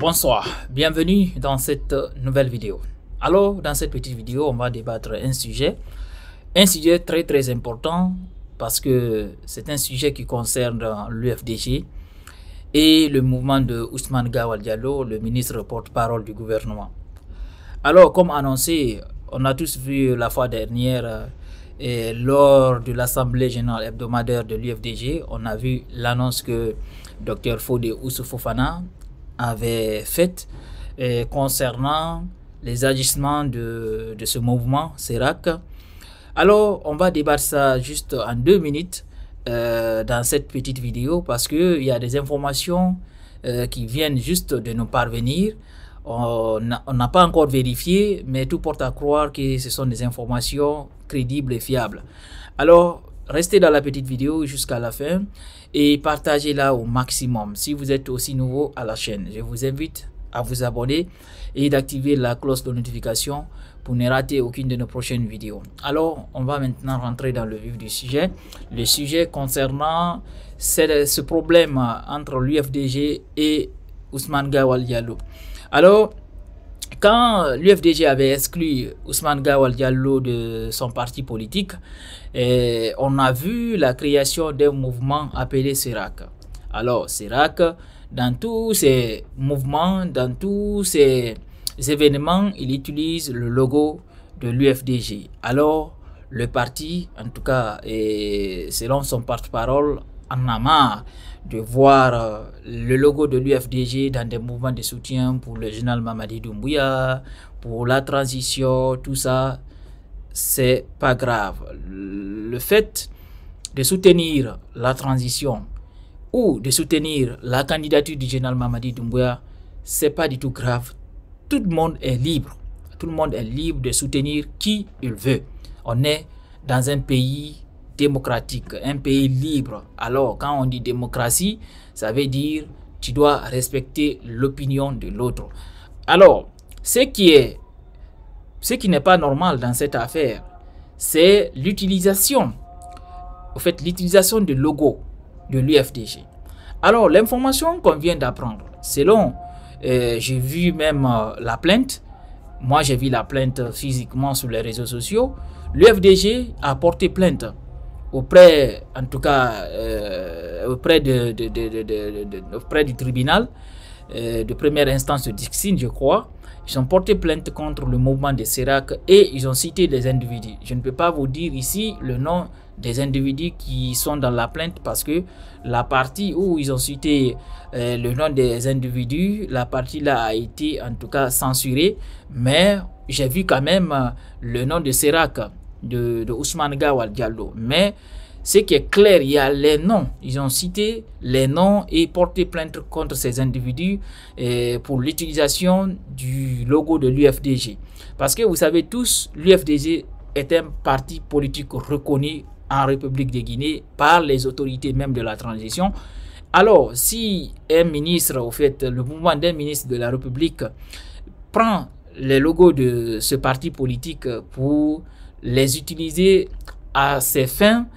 Bonsoir, bienvenue dans cette nouvelle vidéo. Alors, dans cette petite vidéo, on va débattre un sujet très important parce que c'est un sujet qui concerne l'UFDG et le mouvement de Ousmane Gawal Diallo, le ministre porte-parole du gouvernement. Alors, comme annoncé, on a tous vu la fois dernière et lors de l'Assemblée générale hebdomadaire de l'UFDG, on a vu l'annonce que Dr Fodé Oussou Fofana avait faite concernant les agissements de ce mouvement CERAC. Alors, on va débattre ça juste en 2 minutes dans cette petite vidéo parce qu'il y a des informations qui viennent juste de nous parvenir. On n'a pas encore vérifié, mais tout porte à croire que ce sont des informations crédibles et fiables. Alors, restez dans la petite vidéo jusqu'à la fin et partagez-la au maximum. Si vous êtes aussi nouveau à la chaîne, je vous invite à vous abonner et d'activer la cloche de notification pour ne rater aucune de nos prochaines vidéos. Alors, on va maintenant rentrer dans le vif du sujet. Le sujet concernant ce problème entre l'UFDG et Ousmane Gawal Diallo. Alors, quand l'UFDG avait exclu Ousmane Gawal Diallo de son parti politique, on a vu la création d'un mouvement appelé CERAC. Alors, CERAC, dans tous ces mouvements, dans tous ces événements, il utilise le logo de l'UFDG. Alors, le parti, en tout cas, selon son porte-parole, en a marre de voir le logo de l'UFDG dans des mouvements de soutien pour le général Mamadi Doumbouya, pour la transition, tout ça, c'est pas grave. Le fait de soutenir la transition ou de soutenir la candidature du général Mamadi Doumbouya, c'est pas du tout grave. Tout le monde est libre. Tout le monde est libre de soutenir qui il veut. On est dans un pays démocratique, un pays libre. Alors, quand on dit démocratie, ça veut dire tu dois respecter l'opinion de l'autre. Alors, ce qui n'est pas normal dans cette affaire, c'est l'utilisation, en fait, l'utilisation du logo de l'UFDG. Alors, l'information qu'on vient d'apprendre, selon, j'ai vu même la plainte, moi j'ai vu la plainte physiquement sur les réseaux sociaux, l'UFDG a porté plainte auprès, en tout cas, auprès du tribunal de première instance de Dixine, je crois. Ils ont porté plainte contre le mouvement de CERAC et ils ont cité des individus. Je ne peux pas vous dire ici le nom des individus qui sont dans la plainte parce que la partie où ils ont cité le nom des individus, la partie là a été en tout cas censurée. Mais j'ai vu quand même le nom de CERAC, de Ousmane Gawal Diallo. Mais ce qui est clair, il y a les noms. Ils ont cité les noms et porté plainte contre ces individus pour l'utilisation du logo de l'UFDG. Parce que vous savez tous, l'UFDG est un parti politique reconnu en République de Guinée par les autorités même de la transition. Alors, si un ministre, au fait, le mouvement d'un ministre de la République prend les logos de ce parti politique pour les utiliser à ses fins,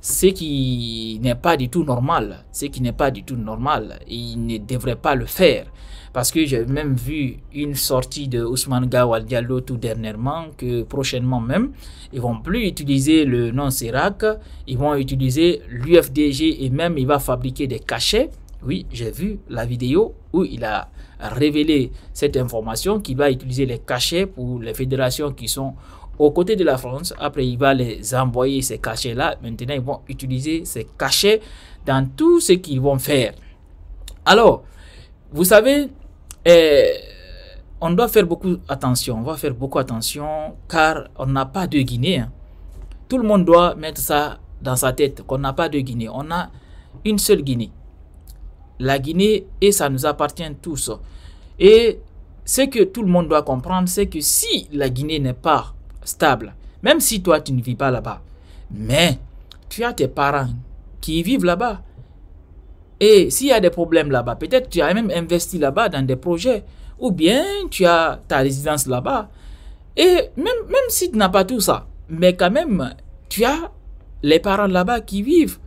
ce qui n'est pas du tout normal. Ce qui n'est pas du tout normal. Il ne devrait pas le faire. Parce que j'ai même vu une sortie de Ousmane Gawal Diallo tout dernièrement, que prochainement même, ils vont plus utiliser le nom CERAC, ils vont utiliser l'UFDG et même il va fabriquer des cachets. Oui, j'ai vu la vidéo où il a révélé cette information qu'il va utiliser les cachets pour les fédérations qui sont aux côtés de la France. Après, il va les envoyer ces cachets-là. Maintenant, ils vont utiliser ces cachets dans tout ce qu'ils vont faire. Alors, vous savez, on doit faire beaucoup attention. On va faire beaucoup attention car on n'a pas de Guinée. Tout le monde doit mettre ça dans sa tête qu'on n'a pas de Guinée. On a une seule Guinée. La Guinée, et ça nous appartient tous. Et ce que tout le monde doit comprendre, c'est que si la Guinée n'est pas stable, même si toi tu ne vis pas là-bas, mais tu as tes parents qui vivent là-bas, et s'il y a des problèmes là-bas, peut-être tu as même investi là-bas dans des projets, ou bien tu as ta résidence là-bas, et même si tu n'as pas tout ça, mais quand même tu as les parents là-bas qui vivent.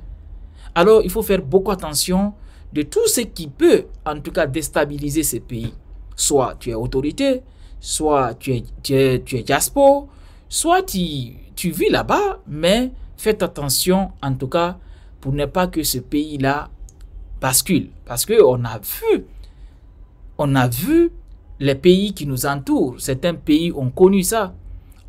Alors il faut faire beaucoup attention de tout ce qui peut en tout cas déstabiliser ces pays. soit tu es autorité, soit tu es diaspora, soit tu vis là-bas, mais faites attention en tout cas pour ne pas que ce pays-là bascule. Parce qu'on a vu les pays qui nous entourent. Certains pays ont connu ça.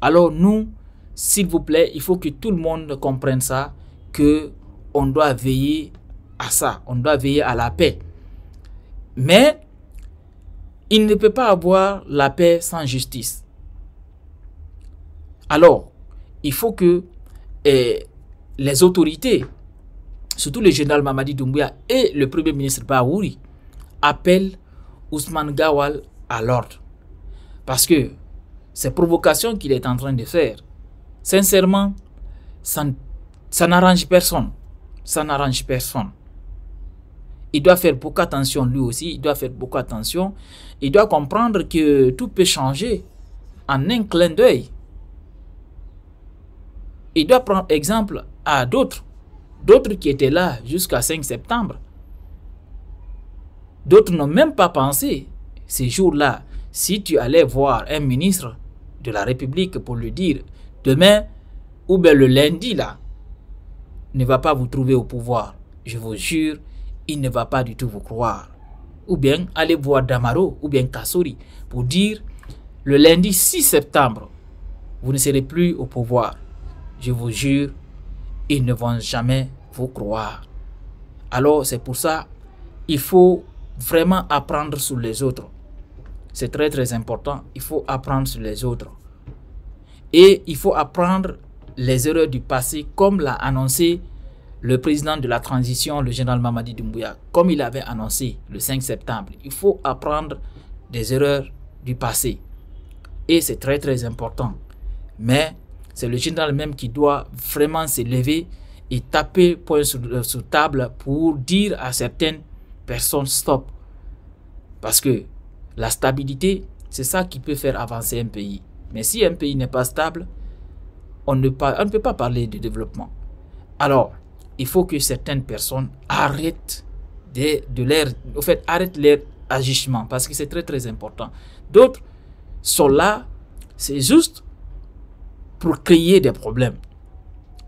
Alors nous, s'il vous plaît, il faut que tout le monde comprenne ça, que on doit veiller à ça, on doit veiller à la paix. Mais il ne peut pas avoir la paix sans justice. Alors, il faut que les autorités, surtout le général Mamadi Doumbouya et le premier ministre Bahouri, appellent Ousmane Gawal à l'ordre. Parce que ces provocations qu'il est en train de faire, sincèrement, ça n'arrange personne. Ça n'arrange personne. Il doit faire beaucoup attention lui aussi. Il doit faire beaucoup attention. Il doit comprendre que tout peut changer en un clin d'œil. Il doit prendre exemple à d'autres qui étaient là jusqu'à 5 septembre. D'autres n'ont même pas pensé ces jours-là. Si tu allais voir un ministre de la République pour lui dire demain ou bien le lundi là, ne va pas vous trouver au pouvoir, je vous jure, il ne va pas du tout vous croire. Ou bien allez voir Damaro ou bien Kassori pour dire le lundi 6 septembre, vous ne serez plus au pouvoir. Je vous jure, ils ne vont jamais vous croire. Alors c'est pour ça, il faut vraiment apprendre sur les autres. C'est très très important, il faut apprendre sur les autres. Et il faut apprendre les erreurs du passé, comme l'a annoncé le président de la transition, le général Mamadi Doumbouya, comme il avait annoncé le 5 septembre. Il faut apprendre des erreurs du passé. Et c'est très très important. Mais c'est le général même qui doit vraiment se lever et taper poing sur table pour dire à certaines personnes stop. Parce que la stabilité, c'est ça qui peut faire avancer un pays. Mais si un pays n'est pas stable, on ne peut pas parler de développement. Alors, il faut que certaines personnes arrêtent arrêtent leur agissement parce que c'est très très important. D'autres sont là, c'est juste pour créer des problèmes.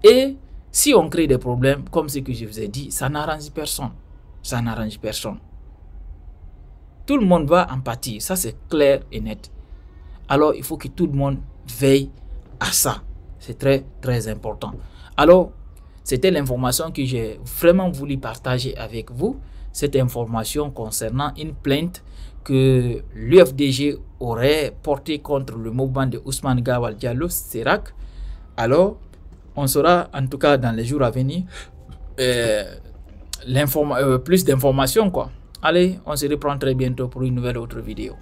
Et si on crée des problèmes, comme ce que je vous ai dit, ça n'arrange personne. Ça n'arrange personne. Tout le monde va en pâtir, ça c'est clair et net. Alors, il faut que tout le monde veille à ça. C'est très, très important. Alors, c'était l'information que j'ai vraiment voulu partager avec vous. Cette information concernant une plainte que l'UFDG aurait portée contre le mouvement de Ousmane Gawal Diallo, Serac. Alors, on saura en tout cas dans les jours à venir plus d'informations, quoi. Allez, on se reprend très bientôt pour une nouvelle autre vidéo.